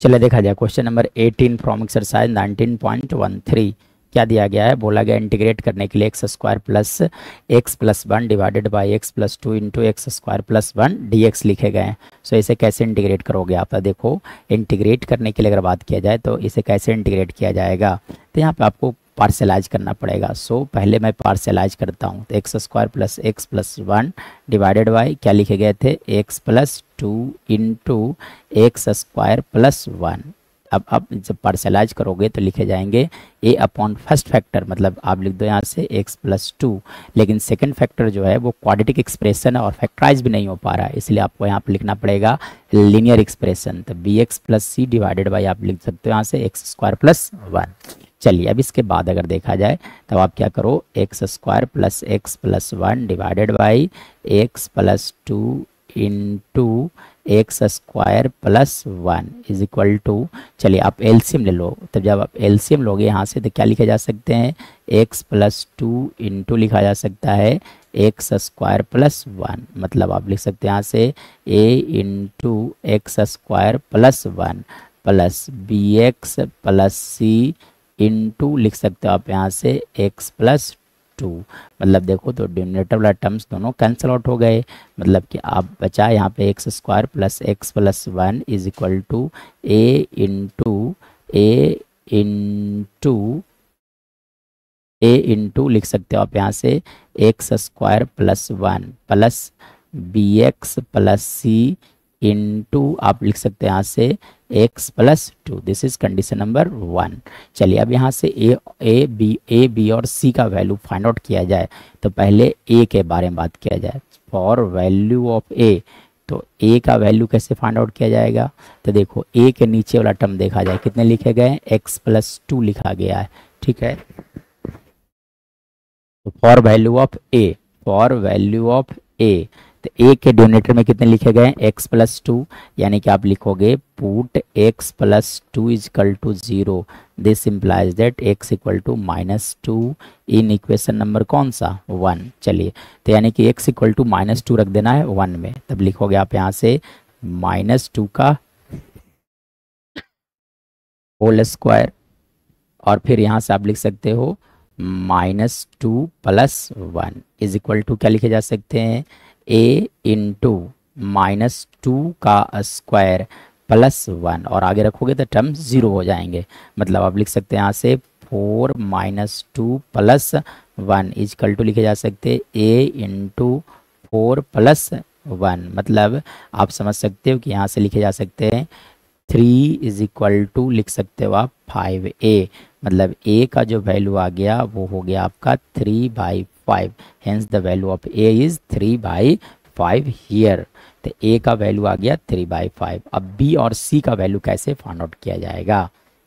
चलिए देखा जाए क्वेश्चन नंबर 18 फ्रॉम एक्सरसाइज 19.13। क्या दिया गया है? बोला गया इंटीग्रेट करने के लिए x square plus x plus one divided by x plus two into x square plus one D x लिखे गए हैं। सो इसे कैसे इंटीग्रेट करोगे आप? देखो, इंटीग्रेट करने के लिए अगर बात किया जाए तो इसे कैसे इंटीग्रेट किया जाएगा, तो यहाँ पे आपको पार्सलाइज करना पड़ेगा। सो पहले मैं पार्सलाइज करता हूँ, तो x square plus one divided by क्या लिखे गए थे, x plus two into x square plus one. अब जब पार्सलाइज करोगे तो लिखे जाएंगे ए अपॉन फर्स्ट फैक्टर, मतलब आप लिख दो यहाँ से एक्स प्लस टू, लेकिन सेकंड फैक्टर जो है वो क्वाड्रेटिक एक्सप्रेशन है और फैक्टराइज भी नहीं हो पा रहा है, इसलिए आपको यहाँ पे लिखना पड़ेगा लीनियर एक्सप्रेशन। तो b x plus c divided by आप लिख सकते हो यहाँ से एक्स स्क्वायर प्लस वन। चलिए अब इसके बाद अगर देखा जाए तब आप क्या करो, x square plus one divided by x plus two into x square plus one is equal to, चलिए आप एलसीएम ले लो। तब जब आप एलसीएम लोगे यहाँ से तो क्या लिखे जा सकते हैं, एक्स प्लस टू इंटू लिखा जा सकता है एक्स स्क्वायर प्लस वन, मतलब आप लिख सकते हैं यहाँ से a into x square plus one plus b x plus c into लिख सकते हो आप यहाँ से एक्स प्लस टू। मतलब देखो तो डिनोमिनेटर वाला टर्म्स दोनों कैंसिल आउट हो गए, मतलब कि आप बचा यहाँ पे x square plus x plus one is equal to a into लिख सकते हो आप यहाँ से x square plus one plus b x plus c into आप लिख सकते हैं यहाँ से x plus two. This is condition number one. चलिए अब यहाँ से ए बी और सी का वैल्यू फाइंड आउट किया जाए, तो पहले ए के बारे में बात किया जाए। फॉर वैल्यू ऑफ ए, तो ए का वैल्यू कैसे फाइंड आउट किया जाएगा, तो देखो ए के नीचे वाला टर्म देखा जाए कितने लिखे गए, एक्स प्लस टू लिखा गया है, ठीक है। तो फॉर वैल्यू ऑफ ए, तो ए के डिनोमिनेटर में कितने लिखे गए, एक्स प्लस टू, यानी कि आप लिखोगे put x plus two is equal to zero. This implies that x equal to minus two in equation number कौन सा, वन। चलिए तो यानी कि x equal to minus two रख देना है वन में, तब लिखोगे आप यहाँ से माइनस टू का होल स्क्वायर, और फिर यहाँ से आप लिख सकते हो minus two plus one is equal to क्या लिखे जा सकते हैं, ए इंटू माइनस टू का स्क्वायर प्लस वन, और आगे रखोगे तो टर्म जीरो हो जाएंगे। मतलब आप लिख सकते हैं यहाँ से four minus two plus one is equal to लिखे जा सकते a into four plus one. मतलब आप समझ सकते हो कि यहाँ से लिखे जा सकते हैं थ्री इज इक्वल टू लिख सकते हो आप फाइव ए, मतलब ए का जो वैल्यू आ गया वो हो गया आपका three by five, hence the value of A is three by five here. तो ए का वैल्यू आ गया थ्री बाई फाइव। अब बी और सी का वैल्यू कैसे फाइंड आउट किया जाएगा,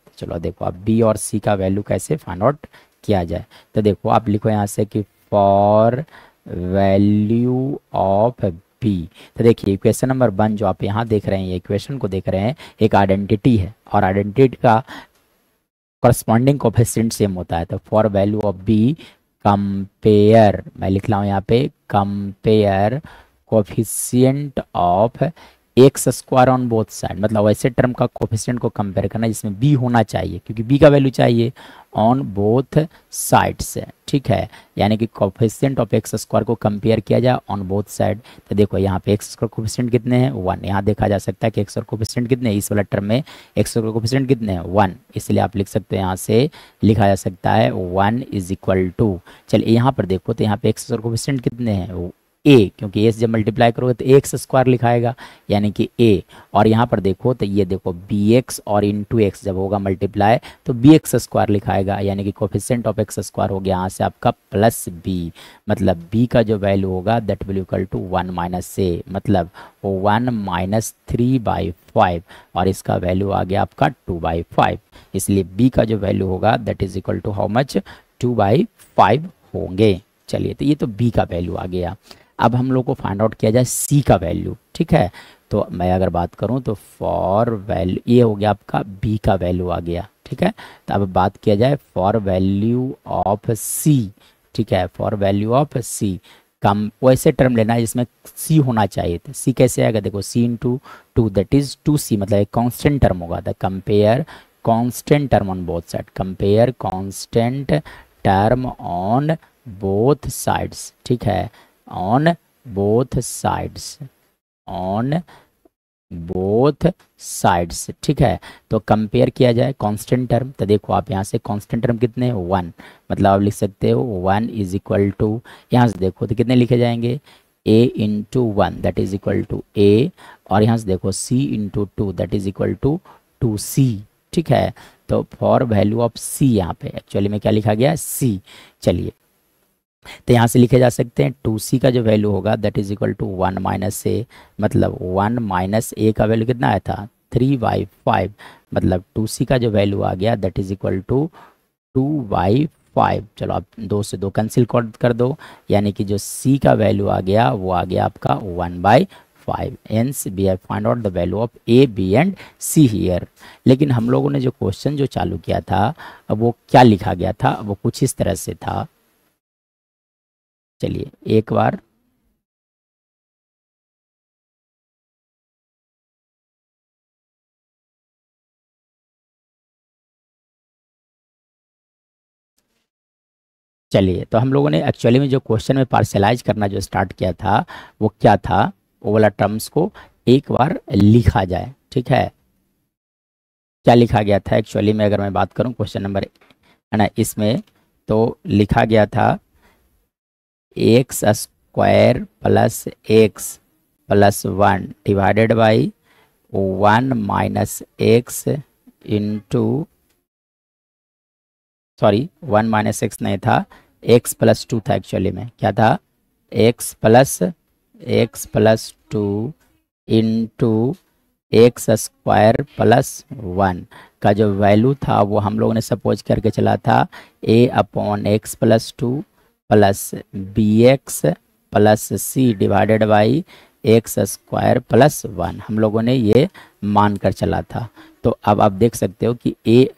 तो चलो देखो अब बी और सी का वैल्यू कैसे फाइंड आउट किया जाए। तो देखो आप लिखो यहाँ से कि फॉर वैल्यू ऑफ बी, तो देखिए इक्वेशन नंबर वन जो आप यहाँ देख रहे हैं, ये इक्वेशन को देख रहे हैं, एक आइडेंटिटी है और आइडेंटिटी का करस्पॉन्डिंग कोफिशिएंट सेम होता है। तो for value of b compare, मैं लिख रहा हूँ यहाँ पे compare coefficient of x square on both side, मतलब वैसे टर्म का कोफिशिएंट को कंपेयर करना जिसमें बी होना चाहिए, क्योंकि बी का वैल्यू चाहिए ऑन बोथ साइड्स, ठीक है। यानी कि कोफिशिएंट ऑफ एक्स स्क्वायर को कंपेयर किया जाए ऑन बोथ साइड। तो देखो यहाँ पे एक्स स्क्वायर कोफिशिएंट कितने हैं, वन। यहाँ देखा जा सकता है कि एक्स स्क्वायर कोफिशिएंट कितने हैं, इस वाला टर्म में एक्स स्क्वायर कोफिशिएंट कितने हैं, वन। इसलिए आप लिख सकते हैं यहाँ से लिखा जा सकता है वन इज इक्वल टू, चलिए यहाँ पर देखो तो यहाँ पे एक्स स्क्वायर कोफिशिएंट कितने हैं, ए, क्योंकि ए से जब मल्टीप्लाई करोगे तो एक्स स्क्वायर लिखाएगा यानी कि ए, और यहाँ पर देखो तो ये देखो बी एक्स और इंटू एक्स जब होगा मल्टीप्लाई तो बी एक्स स्क्वायर लिखाएगा, यानी कि कोफिशिएंट ऑफ एक्स स्क्वायर हो गया यहाँ से आपका प्लस बी, मतलब बी का जो वैल्यू होगा that will equal to one minus a, मतलब one minus three by five, और इसका वैल्यू आ गया आपका टू बाई फाइव। इसलिए बी का जो वैल्यू होगा that is equal to how much, two by five होंगे। चलिए तो ये तो बी का वैल्यू आ गया। अब हम लोग को फाइंड आउट किया जाए सी का वैल्यू, ठीक है। तो मैं अगर बात करूं तो फॉर वैल्यू, ये हो गया आपका बी का वैल्यू आ गया, ठीक है। तो अब बात किया जाए फॉर वैल्यू ऑफ सी, ठीक है, फॉर वैल्यू ऑफ सी, कम वैसे टर्म लेना है जिसमें सी होना चाहिए था। सी कैसे आएगा, देखो c into two that is 2c, मतलब एक कांस्टेंट टर्म होगा। The compare constant term on both side, compare constant term on both sides, ठीक है, on both sides, on both sides, ठीक है। तो कंपेयर किया जाए कांस्टेंट टर्म, तो देखो आप यहाँ से कांस्टेंट टर्म कितने हैं, 1, मतलब आप लिख सकते हो 1 इज इक्वल टू, यहाँ से देखो तो कितने लिखे जाएंगे, a into 1 that is equal to a, और यहाँ से देखो c into 2 that is equal to 2c, ठीक है। तो फॉर वैल्यू ऑफ c यहाँ पे एक्चुअली में क्या लिखा गया, c। चलिए तो यहाँ से लिखे जा सकते हैं 2c का जो वैल्यू होगा that is equal to 1 minus a, मतलब 1 माइनस ए का वैल्यू कितना आया था 3/5, मतलब 2c का जो वैल्यू आ गया दैट इज इक्वल टू 2/5। चलो आप 2 से 2 कैंसिल कर दो, यानी कि जो c का वैल्यू आ गया वो आ गया आपका 1/5। Hence we have find out the value of a b and c here. लेकिन हम लोगों ने जो क्वेश्चन जो चालू किया था अब वो क्या लिखा गया था, वो कुछ इस तरह से था। चलिए एक बार चलिए तो हम लोगों ने एक्चुअली में जो क्वेश्चन में पार्शलाइज करना जो स्टार्ट किया था वो क्या था, वो वाला टर्म्स को एक बार लिखा जाए, ठीक है। क्या लिखा गया था एक्चुअली में, अगर मैं बात करूं क्वेश्चन नंबर है ना इसमें, तो लिखा गया था x square plus x plus 1 divided by 1 minus x into, sorry 1 minus x नहीं था, एक्स प्लस 2 था एक्चुअली में, क्या था x plus 2 into x square plus 1 का जो वैल्यू था वो हम लोगों ने सपोज करके चला था a upon x plus 2 plus b x plus c divided by x square plus 1, हम लोगों ने ये मान कर चला था। तो अब आप देख सकते हो कि ए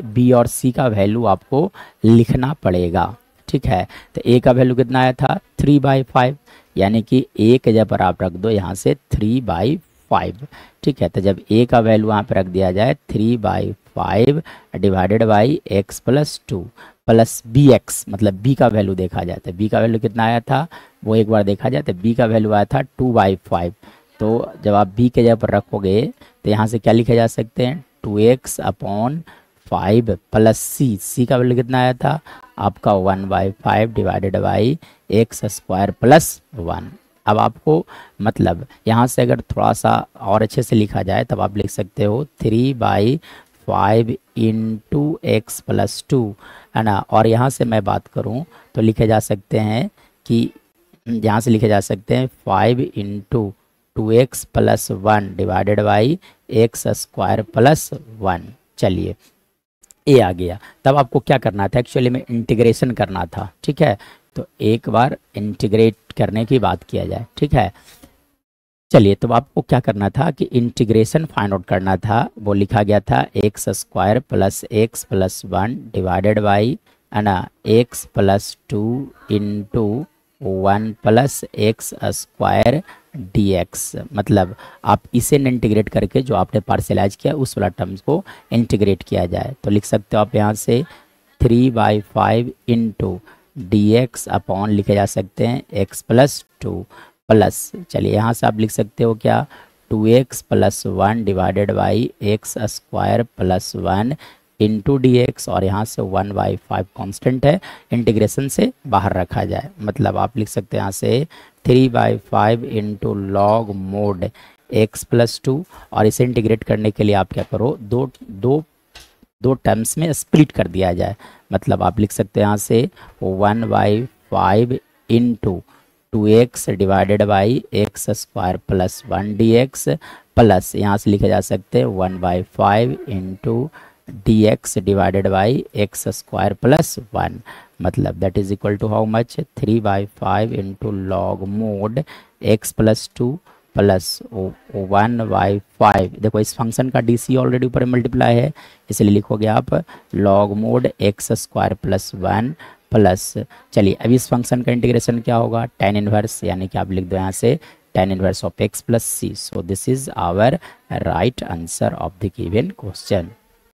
बी और सी का वैल्यू आपको लिखना पड़ेगा, ठीक है। तो ए का वैल्यू कितना आया था 3/5, यानी कि ए के जगह पर आप रख दो यहाँ से 3/5, ठीक है। तो जब ए का वैल्यू यहाँ पर रख दिया जाए 3/5 divided by x plus 2 plus b x, मतलब बी का वैल्यू देखा जाए तो बी का वैल्यू कितना आया था वो एक बार देखा जाए तो बी का वैल्यू आया था 2/5। तो जब आप बी के जगह पर रखोगे तो यहाँ से क्या लिखे जा सकते हैं 2x अपॉन 5 प्लस सी का वैल्यू कितना आया था आपका 1/5 divided by x square plus 1। अब आपको मतलब यहाँ से अगर थोड़ा सा और अच्छे से लिखा जाए तब आप लिख सकते हो 3/5 इंटू एक्स प्लस 2, है ना। और यहाँ से मैं बात करूँ तो लिखे जा सकते हैं कि यहाँ से लिखे जा सकते हैं 5 into 2x plus 1 divided by x square plus 1। चलिए ए आ गया, तब आपको क्या करना था एक्चुअली में इंटीग्रेशन करना था, ठीक है। तो एक बार इंटीग्रेट करने की बात किया जाए, ठीक है। चलिए तो आपको क्या करना था कि इंटीग्रेशन फाइंड आउट करना था, वो लिखा गया था x square plus x plus 1 divided by, है ना, x plus 2 into 1 plus x square dx, मतलब आप इसे इंटीग्रेट करके जो आपने पार्शलाइज किया उस वाला टर्म्स को इंटीग्रेट किया जाए तो लिख सकते हो आप यहाँ से 3/5 इंटू dx अपॉन लिखे जा सकते हैं x प्लस 2 प्लस, चलिए यहाँ से आप लिख सकते हो क्या 2x plus 1 divided by x square plus 1 into dx, और यहाँ से 1/5 कांस्टेंट है, इंटीग्रेशन से बाहर रखा जाए, मतलब आप लिख सकते हैं यहाँ से 3/5 into log mod x plus 2, और इसे इंटीग्रेट करने के लिए आप क्या करो दो टर्म्स में स्प्लिट कर दिया जाए, मतलब आप लिख सकते हैं यहाँ से 1/5 into 2x divided by x square plus 1 dx, plus यहाँ से लिखे जा सकते हैं 1/5 into dx divided by x square plus 1, मतलब that is equal to how much 3/5 into log mod x plus 2 plus 1/5। देखो इस फंक्शन का डी सी ऑलरेडी ऊपर मल्टीप्लाई है, इसलिए लिखोगे आप log mod x square plus 1 plus, चलिए अब इस फंक्शन का इंटीग्रेशन क्या होगा, tan इनवर्स, यानी कि आप लिख दो यहाँ से tan inverse of x plus c. So this is our right answer of the given question.